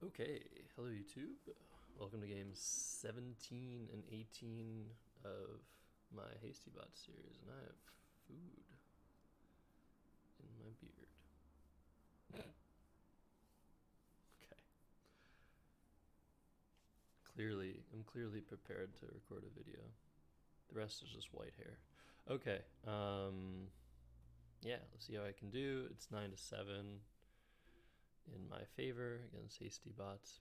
Okay, hello YouTube. Welcome to games 17 and 18 of my Hasty Bot series, and I have food in my beard. Okay. I'm clearly prepared to record a video. The rest is just white hair. Okay, yeah, let's see how I can do. It's 9-7 in my favor against Hasty Bots.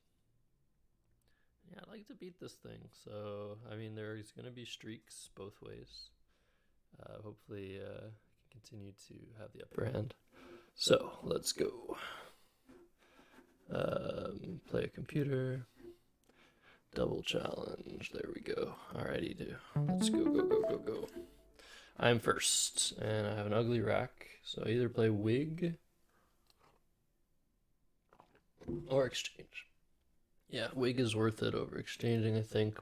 Yeah, I'd like to beat this thing. So, I mean, there's going to be streaks both ways. Hopefully, I can continue to have the upper hand. So, let's go. Play a computer. Double challenge. There we go. Alrighty, do. Let's go, go, go, go, go. I'm first, and I have an ugly rack. So, I either play Wig or Exchange. Yeah, Wig is worth it over Exchanging, I think.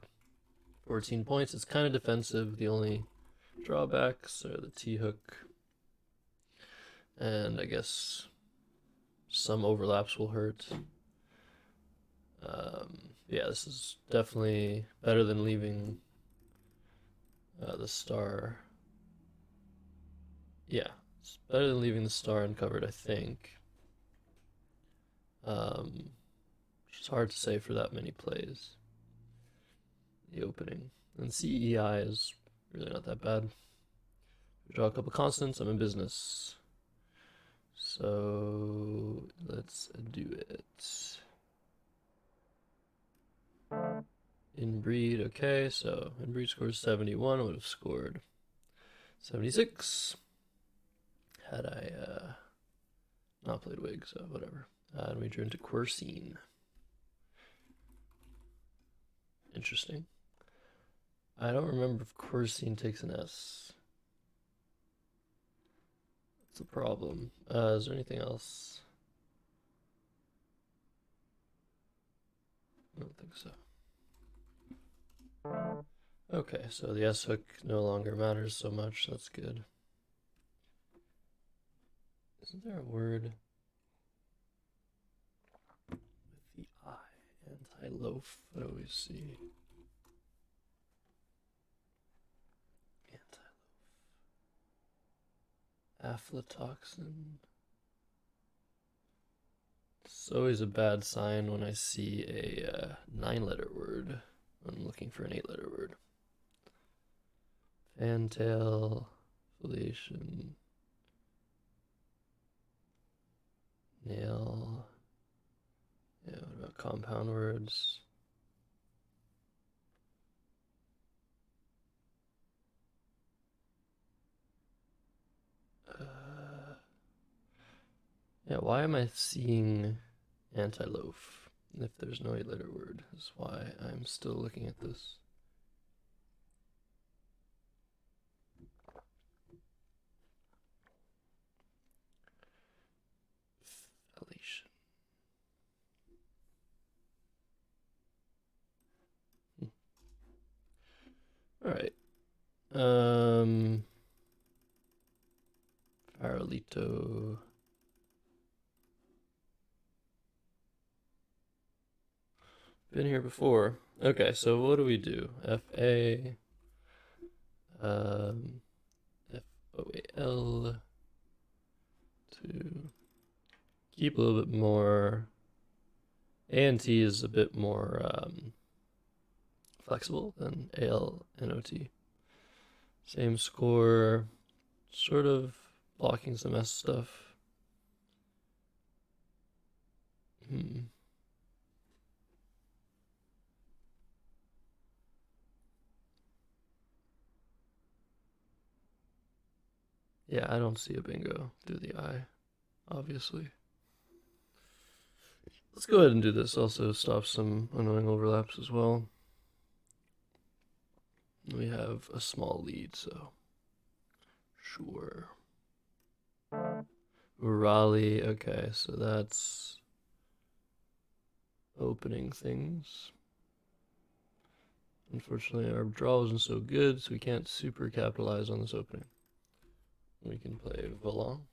14 points. It's kind of defensive. The only drawbacks are the T-hook. And I guess some overlaps will hurt. Yeah, this is definitely better than leaving the star. Yeah, it's better than leaving the star uncovered, I think. It's hard to say for that many plays. The opening. And CEI is really not that bad. Draw a couple constants, I'm in business. So let's do it. Inbreed, okay, so Inbreed scores 71, I would have scored 76 had I not played Wig, so whatever. And we drew into Quercene. Interesting. I don't remember if Quercene takes an S. That's a problem. Is there anything else? I don't think so. Okay, so the S hook no longer matters so much. That's good. Isn't there a word with the I? Anti-loaf, I always see. Anti-loaf. Aflatoxin. It's always a bad sign when I see a 9-letter word. I'm looking for an 8-letter word. Fantail, foliation, nail. Yeah, what about compound words? Yeah, why am I seeing anti-loaf if there's no 8-letter word? Is why I'm still looking at this. Phthalation. All right. Farolito. Been here before. Okay, so what do we do? FA, FOAL to keep a little bit more. A and T is a bit more flexible than AL and OT. Same score, sort of blocking some S stuff. Yeah, I don't see a bingo through the eye, obviously. Let's go ahead and do this. Also stop some annoying overlaps as well. We have a small lead, so sure. Raleigh, okay, so that's opening things. Unfortunately, our draw wasn't so good, so we can't super capitalize on this opening. We can play Volant.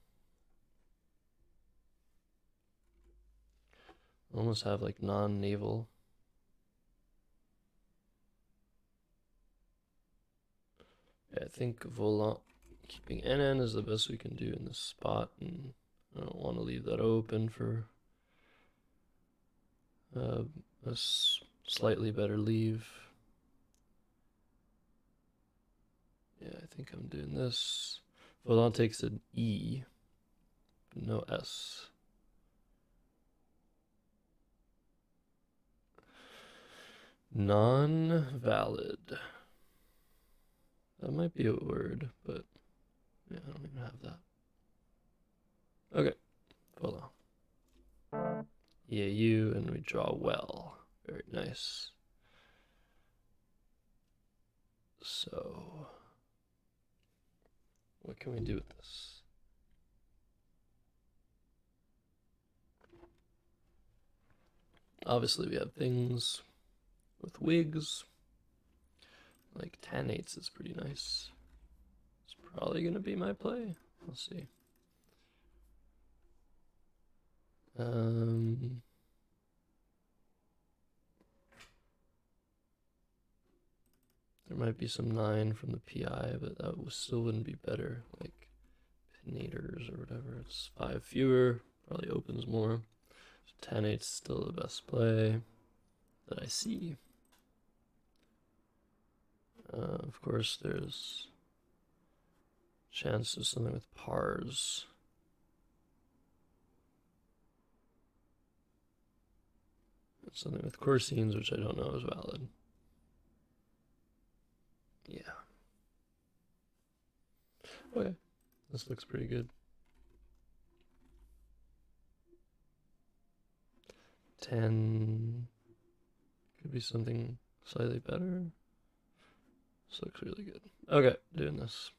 almost have like non-naval. Yeah, I think volant keeping NN is the best we can do in this spot, and I don't want to leave that open for a slightly better leave. Yeah, I think I'm doing this. Volant takes an E, but no S. Non-valid. That might be a word, but yeah, I don't even have that. Okay, volant. EAU, and we draw well. Very nice. So, what can we do with this? Obviously, we have things with wigs. Like 10-8s is pretty nice. It's probably going to be my play. We'll see. There might be some 9 from the PI, but that still wouldn't be better. Like pinators or whatever. It's 5 fewer, probably opens more. So 10-8's still the best play that I see. Of course, there's chance of something with pars. Something with coursines, which I don't know is valid. Yeah. Okay, this looks pretty good. 10 could be something slightly better. This looks really good. Okay, doing this.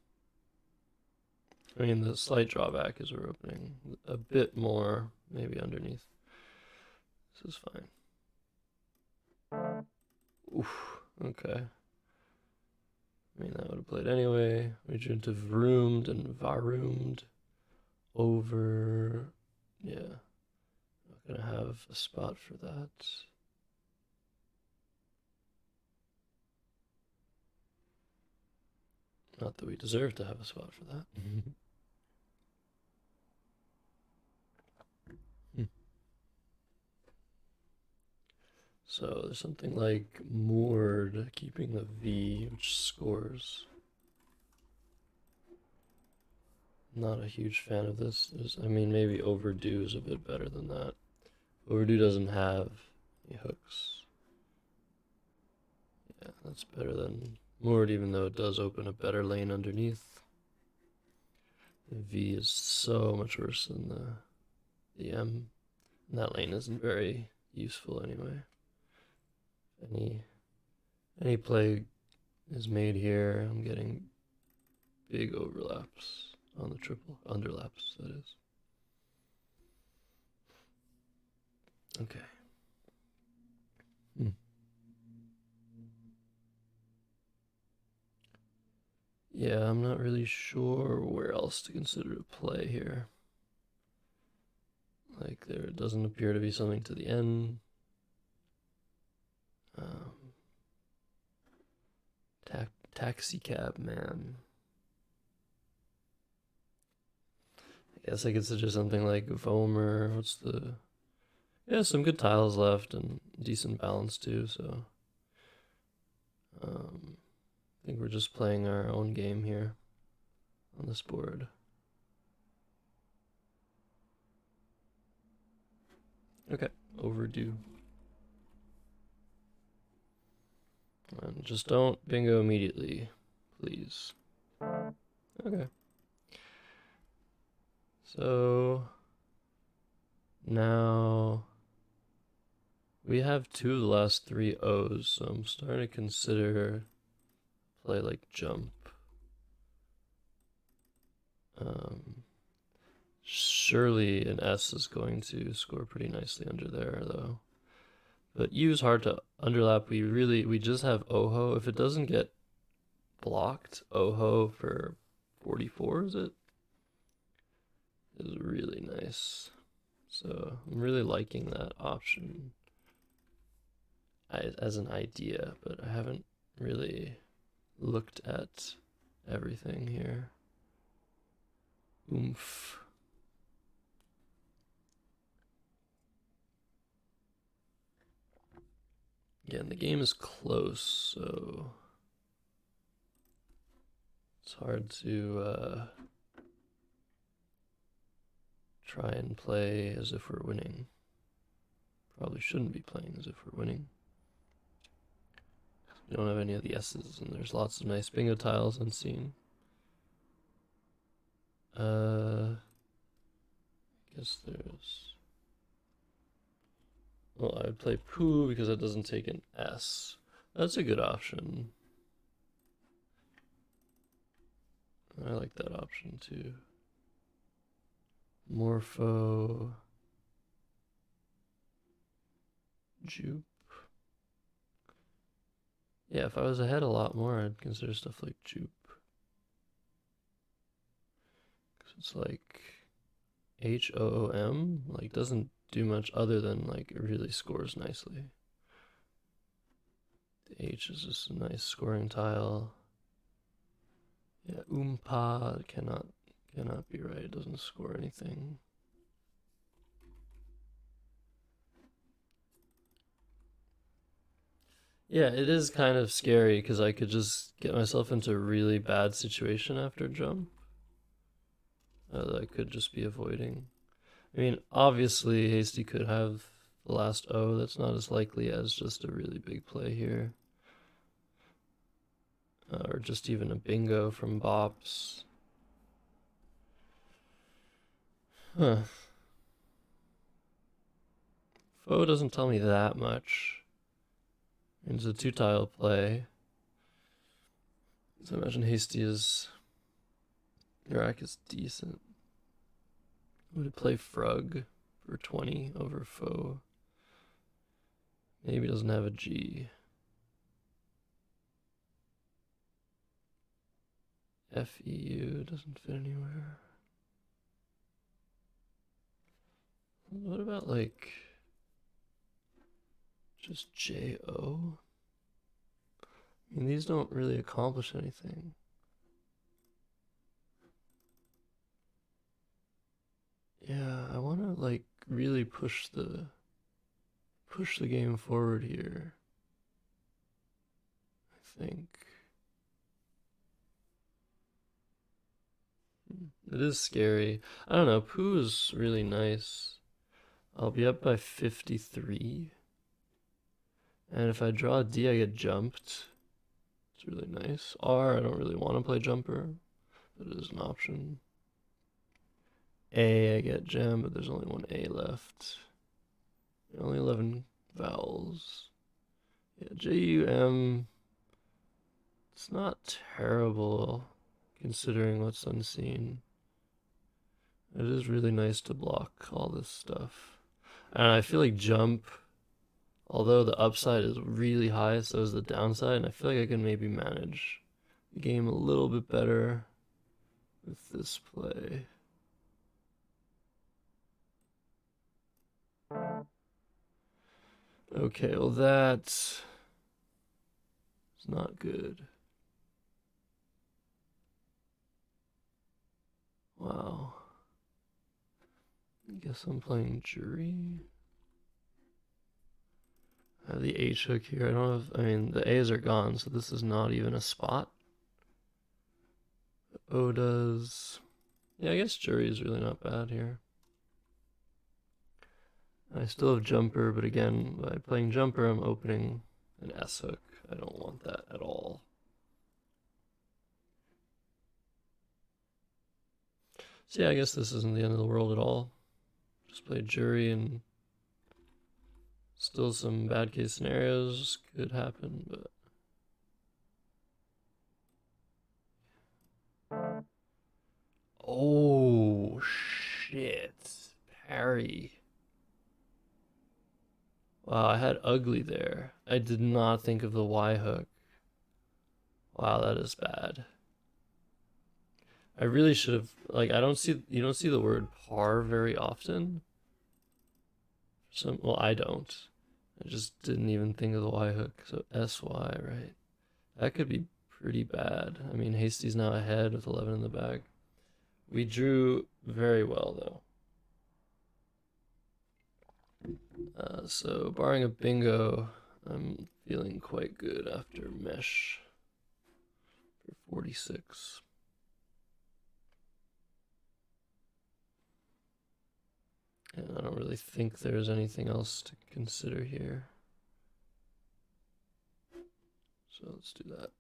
I mean, the slight drawback is we're opening a bit more, maybe underneath. This is fine. Oof, okay. I mean, that would have played anyway. We drew into vroomed and varoomed over. Yeah. Not gonna have a spot for that. Not that we deserve to have a spot for that. So there's something like moored, keeping the V, which scores. Not a huge fan of this. I mean, maybe overdue is a bit better than that. Overdue doesn't have any hooks. Yeah, that's better than moored, even though it does open a better lane underneath. The V is so much worse than the M. And that lane isn't very useful anyway. Any play is made here, I'm getting big overlaps on the triple. Underlaps, that is. Okay. Yeah, I'm not really sure where else to consider to play here. Like, there doesn't appear to be something to the end. Taxi cab man. I guess I could suggest something like Vomer. What's the... Yeah, some good tiles left and decent balance too, so... I think we're just playing our own game here on this board. Okay, overdue. And just don't bingo immediately, please. Okay. So now we have 2 of the last 3 O's, so I'm starting to consider play like jump. Surely an S is going to score pretty nicely under there, though. But U is hard to underlap. We just have Oho. If it doesn't get blocked, Oho for 44, is it? Is really nice. So I'm really liking that option as an idea, but I haven't really looked at everything here. Oomph. Again, the game is close, so it's hard to try and play as if we're winning. Probably shouldn't be playing as if we're winning. We don't have any of the S's, and there's lots of nice bingo tiles unseen. I guess there's... Well, I would play Pooh because that doesn't take an S. That's a good option. I like that option too. Morpho. Jupe. Yeah, if I was ahead a lot more, I'd consider stuff like Jupe. Because it's like HOOM, like doesn't do much other than like it really scores nicely. The H is just a nice scoring tile. Yeah, Oompa cannot be right. It doesn't score anything. Yeah, it is kind of scary because I could just get myself into a really bad situation after jump that I could just be avoiding. I mean, obviously, Hasty could have the last O. That's not as likely as just a really big play here. Or just even a bingo from Bops. Huh. Foe doesn't tell me that much. It's a 2-tile play. So I imagine Hasty is... Iraq is decent. Would it play Frug for 20 over Foe? Maybe it doesn't have a G. FEU doesn't fit anywhere. What about like just JO? I mean, these don't really accomplish anything. Yeah, I want to like really push the game forward here. I think it is scary. I don't know. Pooh is really nice. I'll be up by 53. And if I draw a D, I get jumped. It's really nice. R, I don't really want to play jumper, but it is an option. A, I get gem, but there's only one A left. Only 11 vowels. Yeah, JUM. It's not terrible considering what's unseen. It is really nice to block all this stuff. And I feel like jump, although the upside is really high, so is the downside, and I feel like I can maybe manage the game a little bit better with this play. Okay, well that's not good. Wow. I guess I'm playing jury. I have the H hook here. I don't have, I mean, the A's are gone, so this is not even a spot. The O does. Yeah, I guess jury is really not bad here. I still have jumper, but again, by playing jumper, I'm opening an S hook. I don't want that at all. So yeah, I guess this isn't the end of the world at all. Just played jury and still some bad case scenarios could happen, but... Oh, shit. Parry. Wow, I had ugly there. I did not think of the Y hook. Wow, that is bad. I really should have, like, you don't see the word par very often. Well, I don't. I just didn't even think of the Y hook. So SY, right? That could be pretty bad. I mean, Hasty's now ahead with 11 in the bag. We drew very well, though. So barring a bingo, I'm feeling quite good after mesh for 46. And I don't really think there's anything else to consider here. So let's do that.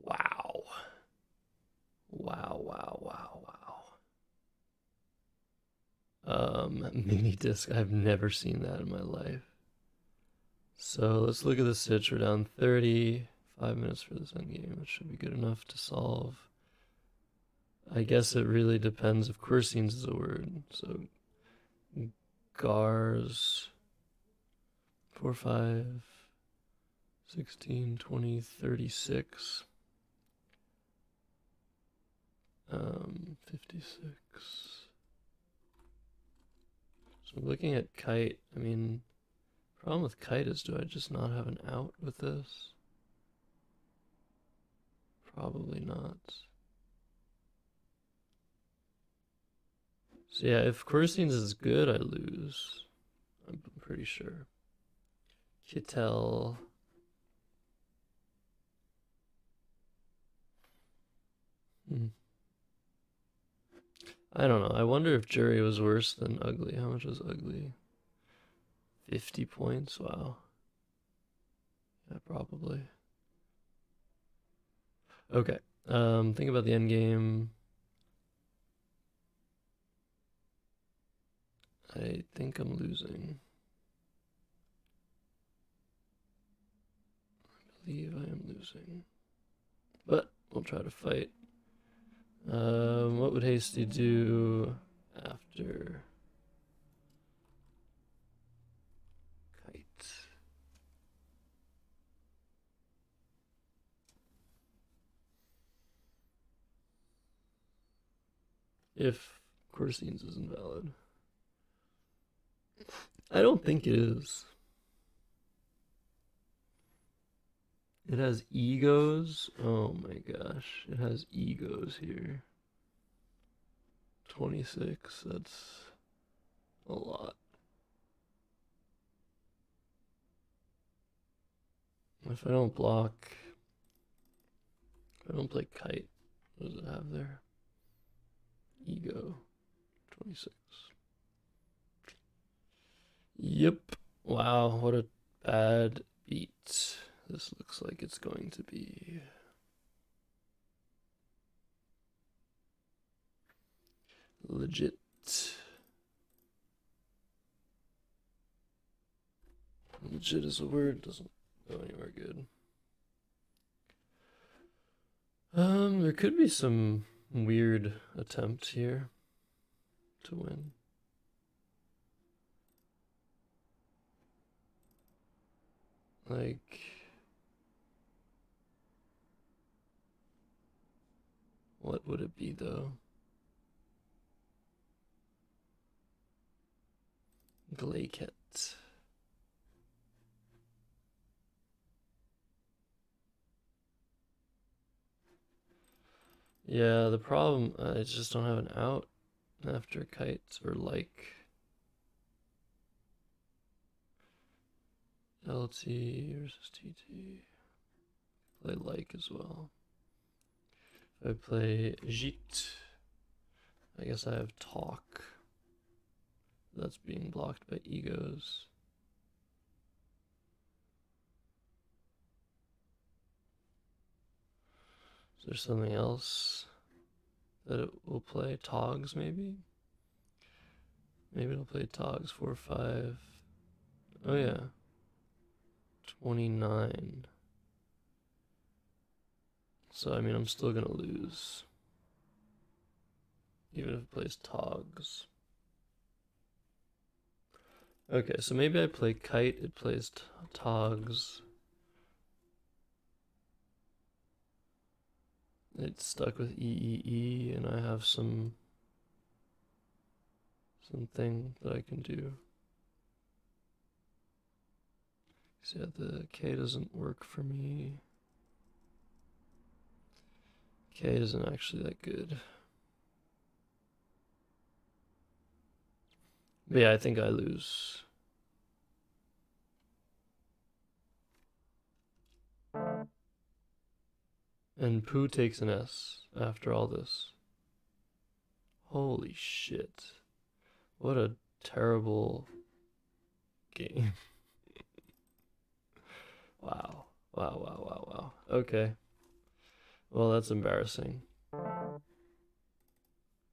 Wow. Wow, wow, wow, wow. Mini disc, I've never seen that in my life. So let's look at the sitch. We're down 30, 5 minutes for this endgame. It should be good enough to solve. I guess it really depends if Quercenes is a word. So Gars 4, 5, 16, 20, 36. 56. So looking at kite, I mean, problem with kite is, do I just not have an out with this? Probably not. So yeah, if Quercenes is good, I lose. I'm pretty sure. Kittel. I don't know. I wonder if jury was worse than ugly. How much was ugly? 50 points? Wow. Yeah, probably. Okay. Think about the end game. I think I'm losing. I believe I am losing. But we'll try to fight. What would Hasty do after kite? If Quercenes is invalid. I don't think it is. It has egos. Oh my gosh. It has egos here. 26. That's a lot. If I don't block, if I don't play kite, what does it have there? Ego. 26. Yep. Wow, what a bad beat. This looks like it's going to be legit. Legit is a word, doesn't go anywhere good. There could be some weird attempt here to win. Like, what would it be though? Glaket. Yeah, the problem, I just don't have an out after kites or like. LT versus TT. Play like as well. If I play Jit, I guess I have talk. That's being blocked by egos. Is there something else that it will play? Togs, maybe? Maybe it'll play Togs 4, 5. Oh, yeah. 29. So, I mean, I'm still gonna lose. Even if it plays Togs. Okay, so maybe I play Kite, it plays Togs. It's stuck with EEE, and I have some something that I can do. So yeah, the K doesn't work for me. K isn't actually that good. But yeah, I think I lose. And Pooh takes an S after all this. Holy shit. What a terrible game. Wow. Wow, wow, wow, wow. Okay. Well, that's embarrassing.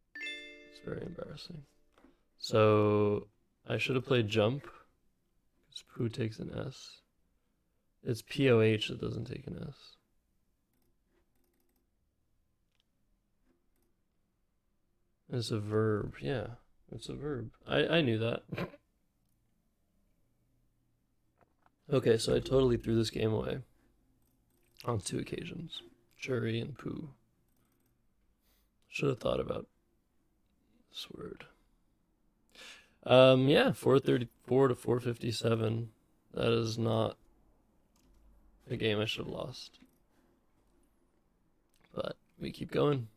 It's very embarrassing. So, I should have played Jump, because Pooh takes an S. It's POH that doesn't take an S. It's a verb, yeah. It's a verb. I knew that. Okay, so I totally threw this game away on 2 occasions. Jury and Pooh. Should have thought about this word. Yeah, 434 to 457. That is not a game I should have lost. But we keep going.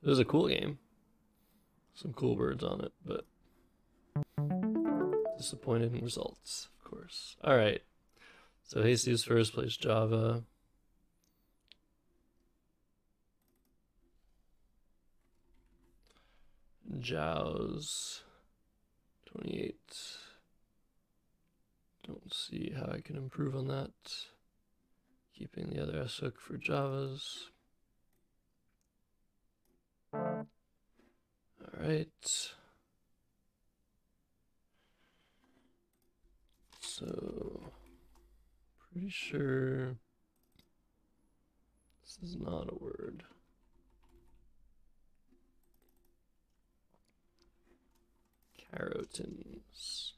It was a cool game. Some cool birds on it, but disappointing results, of course. All right. So Jesus first plays Java. Jaws 28. Don't see how I can improve on that. Keeping the other S hook for Javas. All right. So, pretty sure this is not a word. Carotins.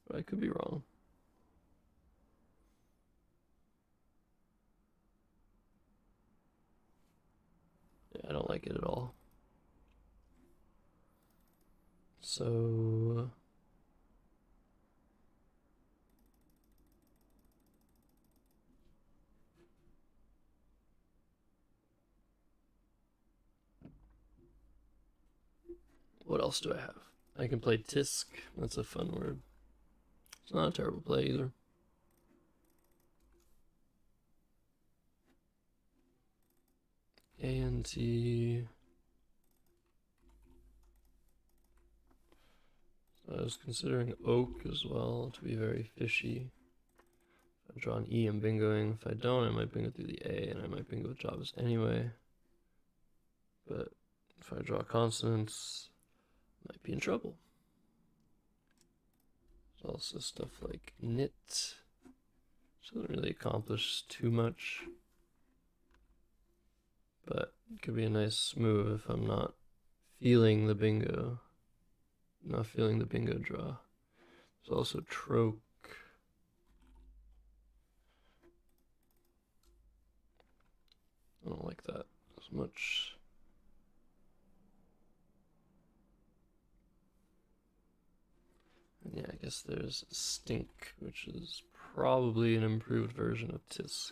But I could be wrong. Yeah, I don't like it at all. So what else do I have? I can play Tisk. That's a fun word. It's not a terrible play either. ANT. I was considering oak as well to be very fishy. If I draw an E, I'm bingoing. If I don't, I might bingo through the A, and I might bingo with Javas anyway. But if I draw consonants, I might be in trouble. There's also stuff like knit, which doesn't really accomplish too much. But it could be a nice move if I'm not feeling the bingo. Not feeling the bingo draw. There's also troke. I don't like that as much. And yeah, I guess there's stink, which is probably an improved version of tisk.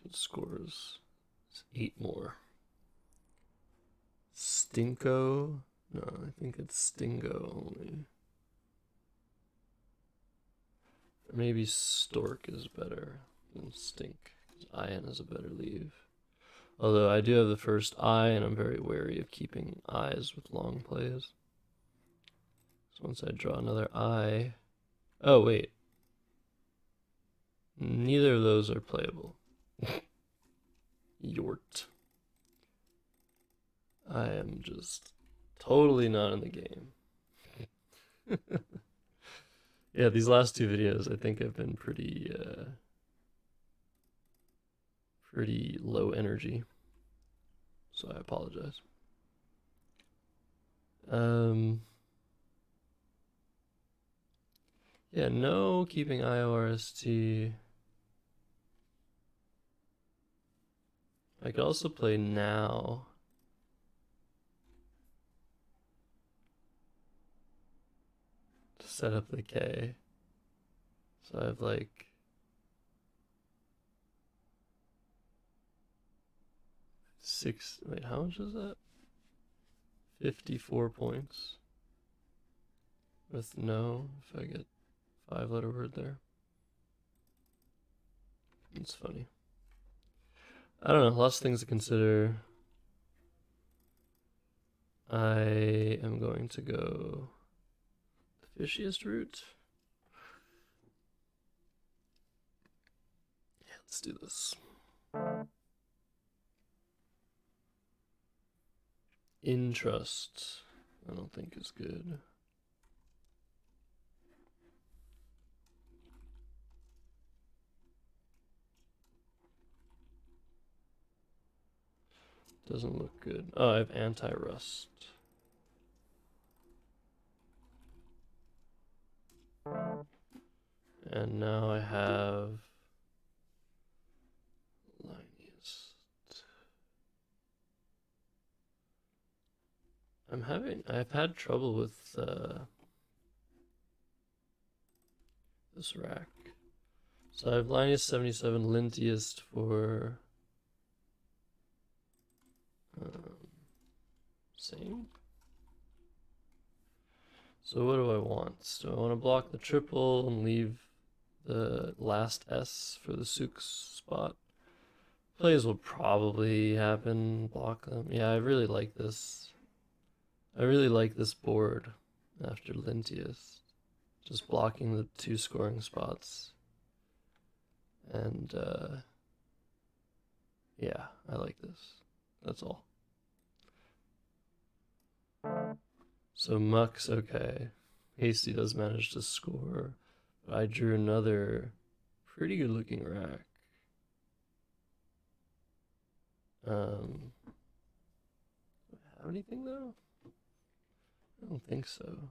Good scores. It's 8 more. Stinko? No, I think it's Stingo only. Or maybe stork is better than stink, because IN is a better leave. Although I do have the first I, and I'm very wary of keeping I's with long plays. So once I draw another I... Oh, wait. Neither of those are playable. Yort. I am just totally not in the game. Yeah, these last 2 videos I think have been pretty low energy. So I apologize. Yeah, no keeping IORST. I could also play now. To set up the K. So I have like 6. Wait, how much is that? 54 points. With no, if I get 5-letter word there. It's funny. I don't know, lots of things to consider. I am going to go the fishiest route. Yeah, let's do this. Intrust, I don't think is good. Doesn't look good. Oh, I have anti-rust. And now I have Linus. I've had trouble with this rack. So I have Linus 77 Lintiest for same. So what do I want? Do I want to block the triple and leave the last S for the Sooks spot? Plays will probably happen, block them. Yeah, I really like this. I really like this board after Lintiest. Just blocking the 2 scoring spots. And yeah, I like this. That's all. So Muck's okay. Hasty does manage to score. But I drew another pretty good looking rack. Do I have anything though? I don't think so.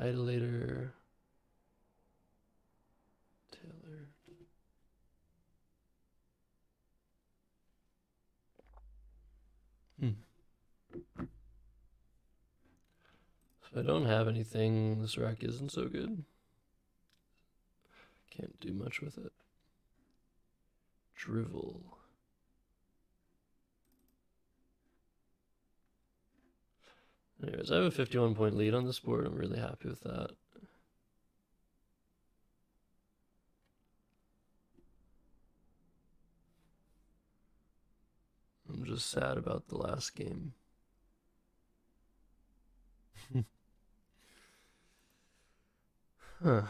Idolator. Taylor. If I don't have anything, this rack isn't so good. Can't do much with it. Drivel. Anyways, I have a 51 point lead on this board. I'm really happy with that. I'm just sad about the last game. Huh.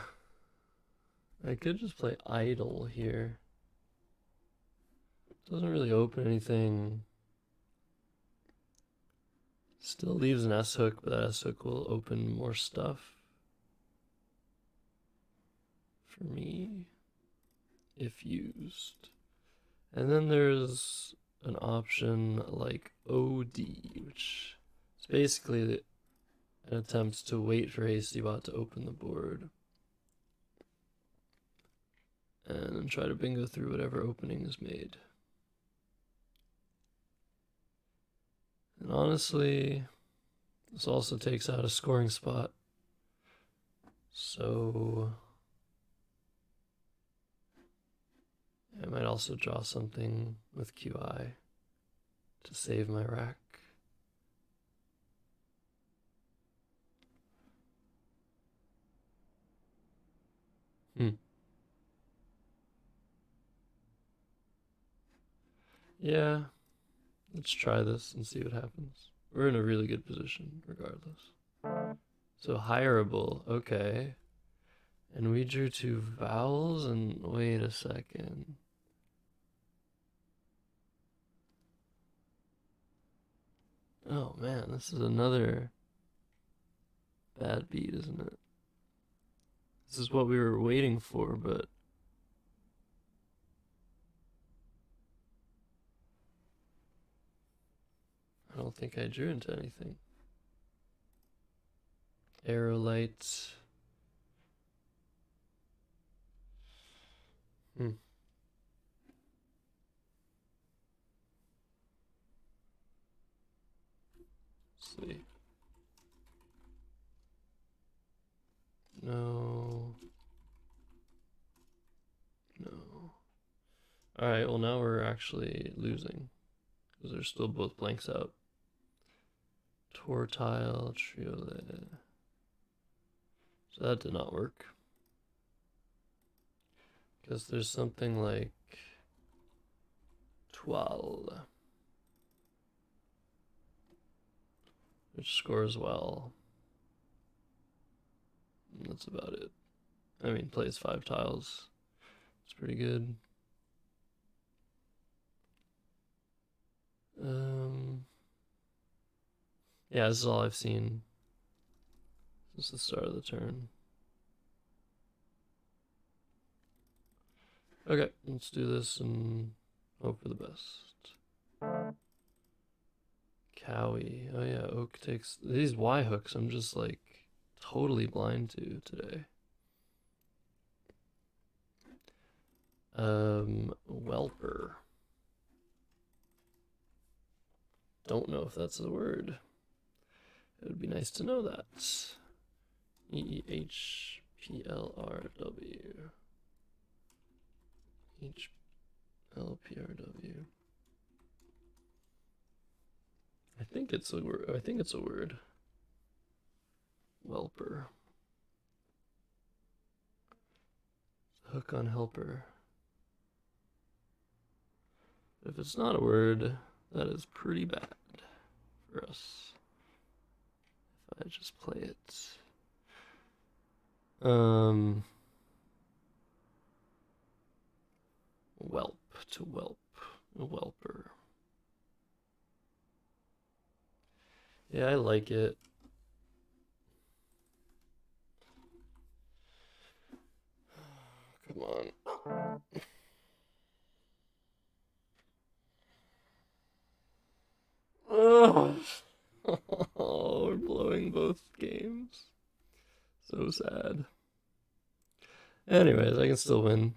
I could just play idle here. Doesn't really open anything. Still leaves an S hook, but that S hook will open more stuff for me if used. And then there's an option like OD, which is basically an attempt to wait for HastyBot to open the board and try to bingo through whatever opening is made. And honestly, this also takes out a scoring spot. So I might also draw something with QI to save my rack. Yeah, let's try this and see what happens. We're in a really good position regardless. So hireable, okay. And we drew 2 vowels and wait a second. Oh man, this is another bad beat, isn't it? This is what we were waiting for, but I don't think I drew into anything. Aerolite. Let's see. No. No. Alright, well now we're actually losing. Because there's still both blanks out. Tortile, Triolet. So that did not work. Because there's something like Toile, which scores well. And that's about it. I mean, plays 5 tiles. It's pretty good. Yeah, this is all I've seen since the start of the turn. Okay, let's do this and hope for the best. Cowie. Oh yeah, Oak takes these Y hooks. I'm just like totally blind to today. Welper. Don't know if that's a word. It would be nice to know that. EHPLRW. HLPRW. I think it's a word. I think it's a word. Welper. Hook on helper. If it's not a word, that is pretty bad for us. If I just play it. Whelp to whelp. A whelper. Yeah, I like it. Come on. Oh, we're blowing both games. So sad. Anyways, I can still win.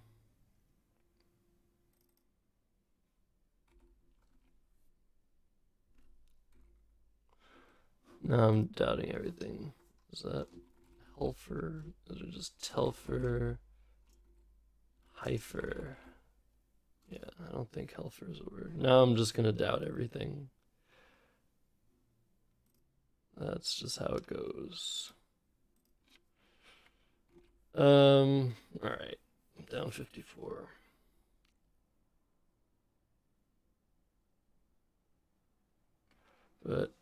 Now I'm doubting everything. Is that Helfer? Is it just Telfer? Heifer? Yeah, I don't think Helfer is a word. Now I'm just gonna doubt everything. That's just how it goes. Alright. I'm down 54. But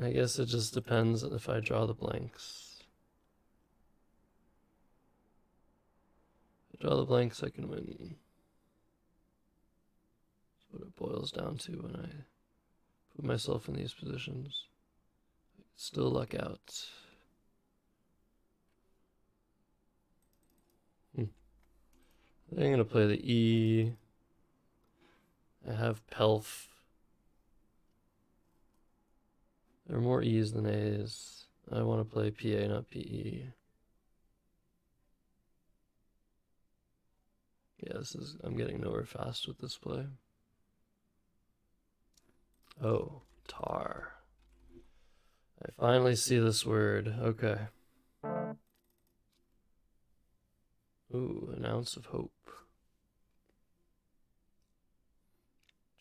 I guess it just depends if I draw the blanks. If I draw the blanks, I can win. That's what it boils down to when I put myself in these positions. Still luck out. I think I'm gonna play the E. I have Pelf. There are more E's than A's. I want to play PA, not PE. Yeah, I'm getting nowhere fast with this play. Oh, tar. I finally see this word. Okay. Ooh, an ounce of hope.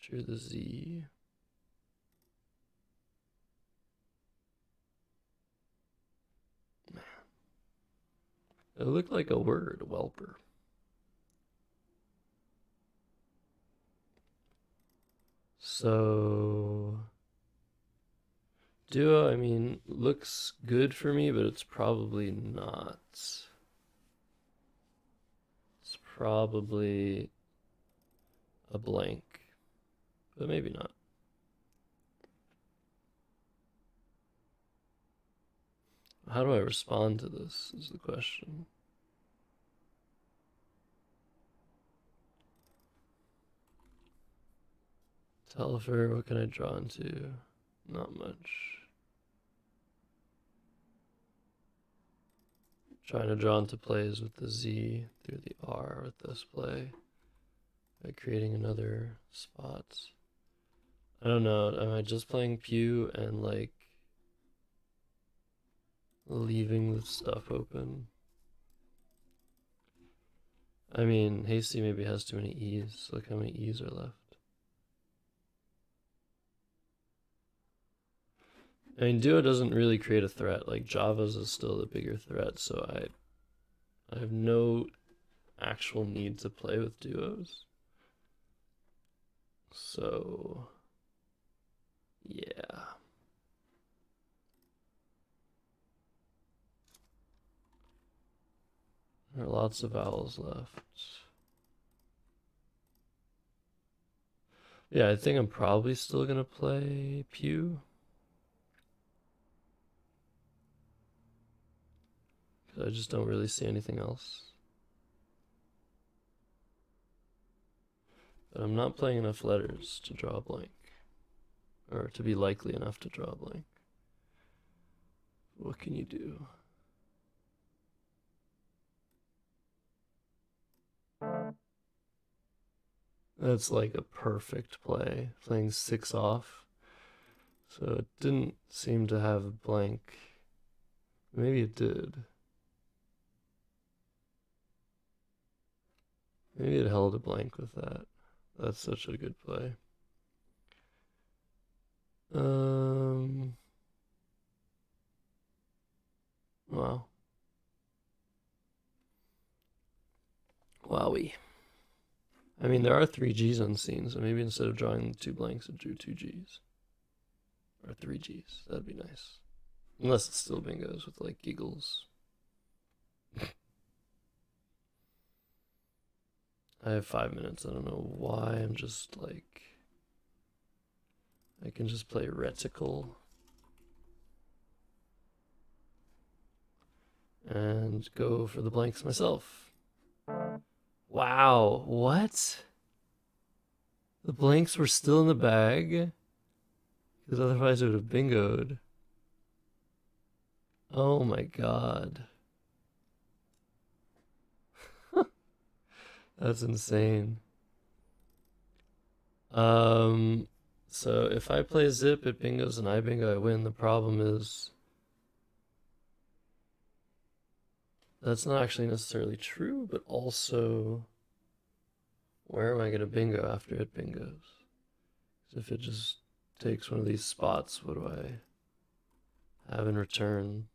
Drew the Z. Man. It looked like a word, whelper. So duo, I mean, looks good for me, but it's probably not. It's probably a blank, but maybe not. How do I respond to this is the question. Telfer, what can I draw into? Not much. Trying to draw into plays with the Z through the R with this play by creating another spot. I don't know, am I just playing Pew and like leaving the stuff open? I mean, Hasty maybe has too many E's. Look how many E's are left. I mean, Duo doesn't really create a threat. Like, Java's is still the bigger threat, so I have no actual need to play with duos. So, yeah. There are lots of vowels left. Yeah, I think I'm probably still gonna play Pew. Because I just don't really see anything else. But I'm not playing enough letters to draw a blank. Or to be likely enough to draw a blank. What can you do? That's like a perfect play. Playing 6 off. So it didn't seem to have a blank. Maybe it did. Maybe it held a blank with that. That's such a good play. Wow. Wowie. I mean, there are 3 G's unseen, so maybe instead of drawing 2 blanks, it drew 2 G's. Or 3 G's. That'd be nice. Unless it's still bingos with, like, giggles. I have 5 minutes. I don't know why. I'm just, like... I can just play reticle. And go for the blanks myself. Wow, what? The blanks were still in the bag? Because otherwise it would have bingoed. Oh my god. That's insane. So if I play zip, it bingos and I bingo, I win. The problem is that's not actually necessarily true, but also where am I going to bingo after it bingos? If it just takes one of these spots, what do I have in return?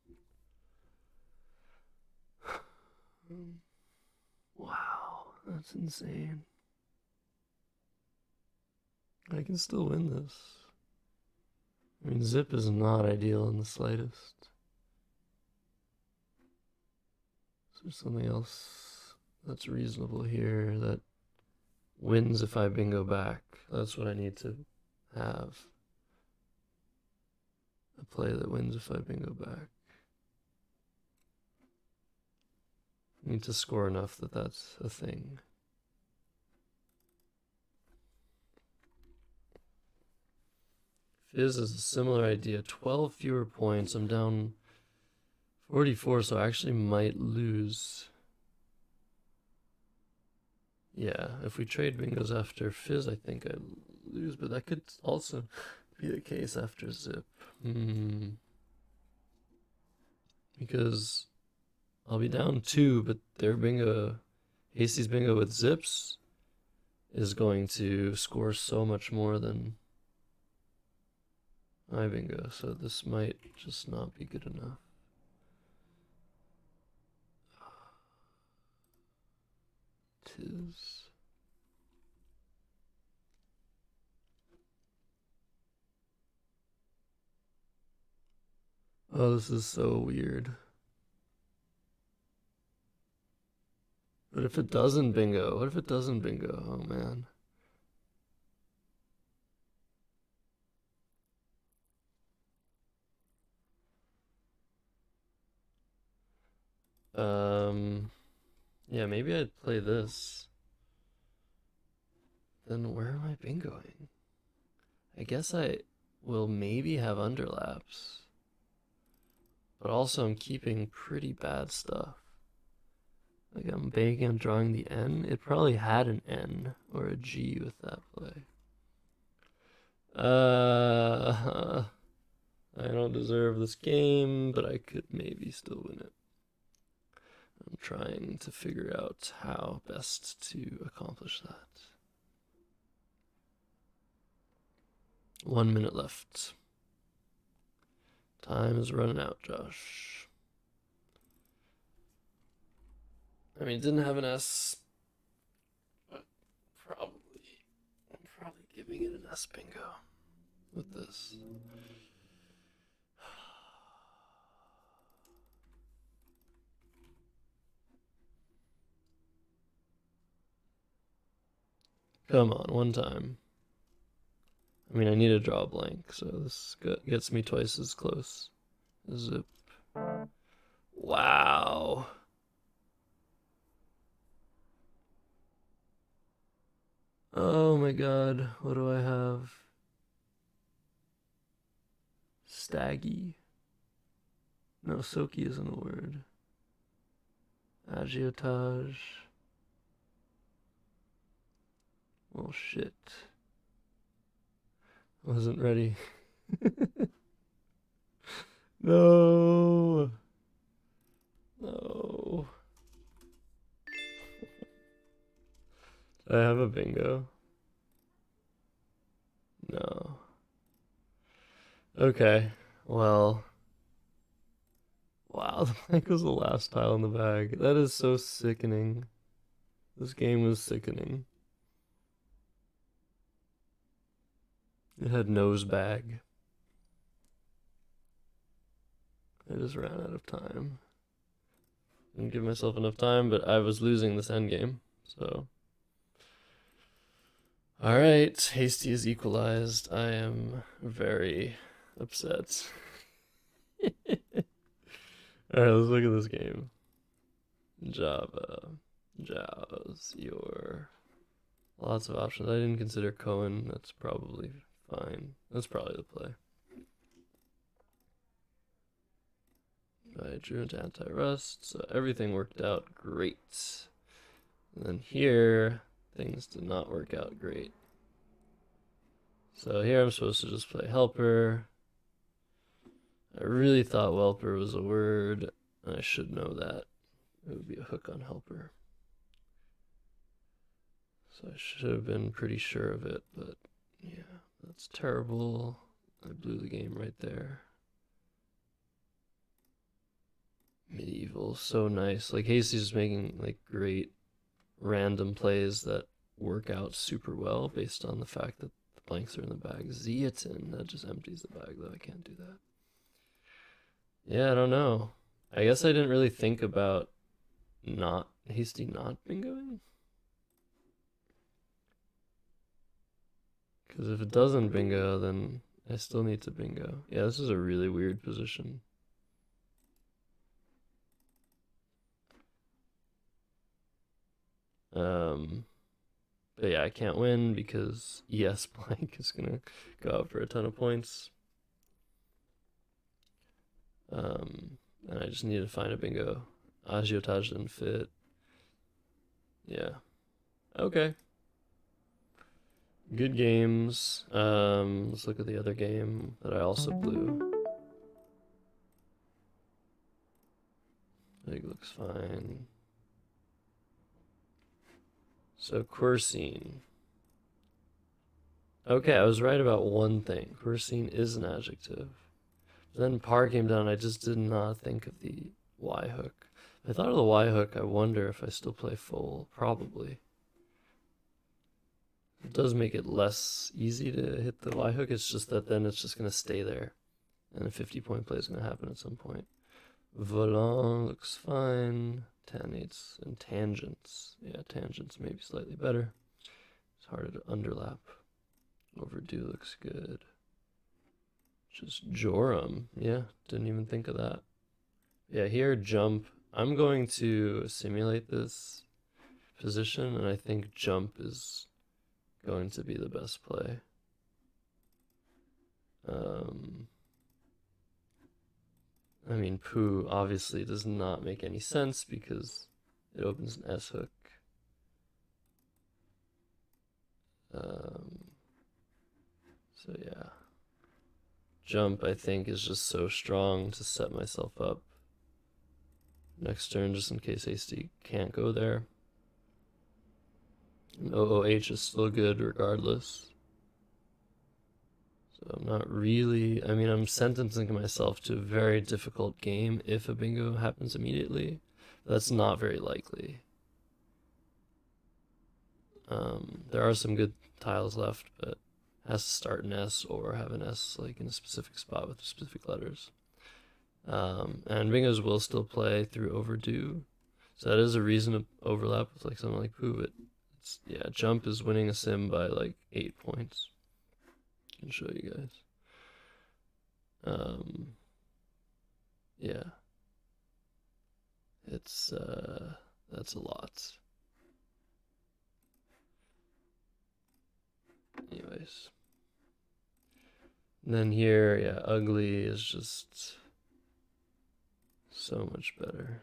Wow, that's insane. I can still win this. I mean, zip is not ideal in the slightest. Is there something else that's reasonable here that wins if I bingo back? That's what I need to have. A play that wins if I bingo back. I need to score enough that that's a thing. Fizz is a similar idea. 12 fewer points. I'm down 44, so I actually might lose. Yeah, if we trade bingos after Fizz, I think I lose, but that could also be the case after Zip. Because I'll be down 2, but their bingo, Hasty's bingo with Zips, is going to score so much more than my bingo, so this might just not be good enough. Tis. Oh, this is so weird. What if it doesn't bingo? What if it doesn't bingo? Oh, man. Yeah, maybe I'd play this. Then where am I bingoing? I guess I will maybe have underlaps. But also I'm keeping pretty bad stuff. Like I'm banking on drawing the N. It probably had an N or a G with that play. I don't deserve this game, but I could maybe still win it. I'm trying to figure out how best to accomplish that. 1 minute left. Time is running out, Josh. I mean, it didn't have an S, but I'm probably giving it an S bingo with this. Come on, one time. I mean, I need to draw a blank, so this gets me twice as close. Zip. Wow. Oh my god, what do I have? Staggy. No, Soki isn't a word. Agiotage. Well, shit. Wasn't ready. No. No. I have a bingo. No. Okay. Well. Wow, the blank was the last tile in the bag. That is so sickening. This game was sickening. It had nose bag. I just ran out of time. Didn't give myself enough time, but I was losing this endgame, so. Alright, Hasty is equalized. I am very upset. Alright, let's look at this game. Java. Jaws, your. Lots of options. I didn't consider Cohen. That's probably fine. That's probably the play. I drew into anti-rust, so everything worked out great. And then here, things did not work out great. So here I'm supposed to just play helper. I really thought Welper was a word, and I should know that. It would be a hook on helper. So I should have been pretty sure of it, but yeah, that's terrible. I blew the game right there. Medieval, so nice. Like Hasty's just making like great random plays that work out super well based on the fact that the blanks are in the bag. Zeatin, that just empties the bag though. I can't do that. Yeah, I don't know. I guess I didn't really think about not Hasty not bingoing. Because if it doesn't bingo, then I still need to bingo. Yeah, this is a really weird position. But yeah, I can't win because ES blank is gonna go out for a ton of points. And I just need to find a bingo. Agiotage didn't fit. Yeah. Okay. Good games. Let's look at the other game that I also blew. Leg looks fine. So Quercene. Okay, I was right about one thing. Quercene is an adjective. Then par came down, I just did not think of the Y hook. If I thought of the Y hook, I wonder if I still play full. Probably. It does make it less easy to hit the Y hook, it's just that then it's just going to stay there. And a 50-point play is going to happen at some point. Volant looks fine. Tannates and tangents. Yeah, tangents maybe slightly better. It's harder to underlap. Overdue looks good. Just Joram. Yeah, didn't even think of that. Yeah, here, jump. I'm going to simulate this position, and I think jump is going to be the best play. I mean, Pooh obviously does not make any sense because It opens an S hook. So yeah. Jump, I think, is just so strong to set myself up next turn, just in case hasty can't go there. And OOH is still good regardless. So I'm not really, I mean, I'm sentencing myself to a very difficult game if a bingo happens immediately. That's not very likely. There are some good tiles left, but it has to start an S or have an S like in a specific spot with specific letters. And bingos will still play through overdue, so that is a reason to overlap with like something like Pooh. But yeah, jump is winning a sim by like 8 points. I can show you guys. Yeah, it's that's a lot. Anyways, and then here, yeah, ugly is just so much better.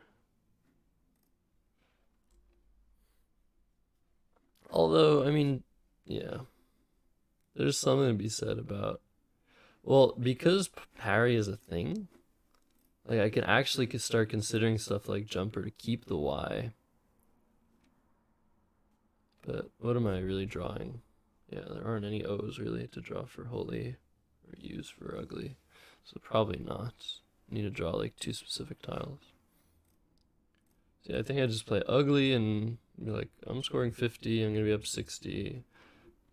Although, I mean, yeah, there's something to be said about, well, because parry is a thing, like I can actually start considering stuff like jumper to keep the Y. But what am I really drawing? Yeah, there aren't any O's really to draw for holy or U's for ugly, so probably not. I need to draw like 2 specific tiles. So yeah, I think I just play ugly and be like, I'm scoring 50, I'm gonna be up 60.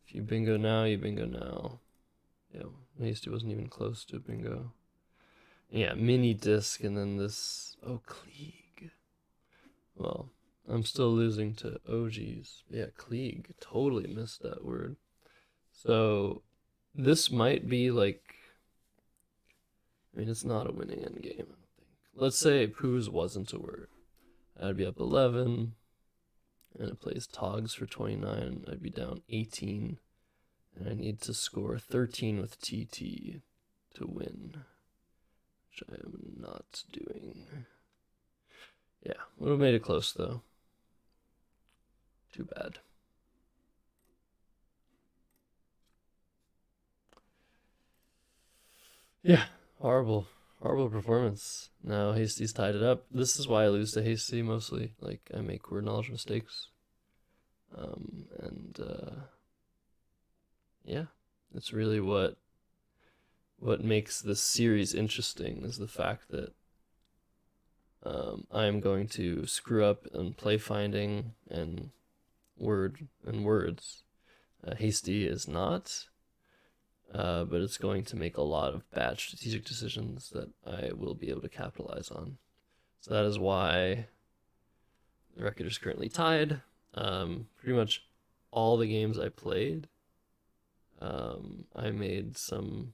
If you bingo now, you bingo now. Yeah, hasty wasn't even close to bingo. Yeah, mini disc and then this, oh, Klieg. Well, I'm still losing to OGs. Yeah, Klieg, totally missed that word. So this might be like, I mean, it's not a winning end game, I don't think. Let's say Poos wasn't a word. I'd be up 11, and it plays Togs for 29. I'd be down 18, and I need to score 13 with TT to win, which I am not doing. Yeah, would have made it close though. Too bad. Yeah, horrible performance. Now Hasty's tied it up. This is why I lose to Hasty mostly. Like, I make word knowledge mistakes. Yeah, that's really what makes this series interesting, is the fact that I'm going to screw up on play finding and words. Hasty is not. But it's going to make a lot of bad strategic decisions that I will be able to capitalize on. So that is why the record is currently tied. Pretty much all the games I played, I made some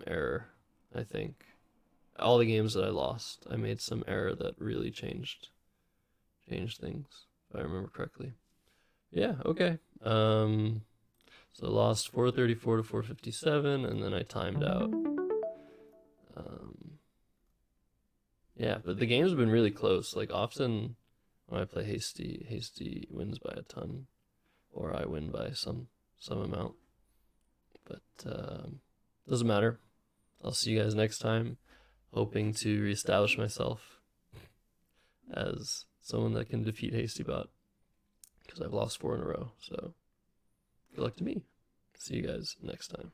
error, I think. All the games that I lost, I made some error that really changed things, if I remember correctly. Yeah, okay. So I lost 434 to 457, and then I timed out. Yeah, but the games have been really close. Like, often when I play Hasty wins by a ton, or I win by some amount. But doesn't matter. I'll see you guys next time, hoping to reestablish myself as someone that can defeat HastyBot, because I've lost 4 in a row. So good luck to me. See you guys next time.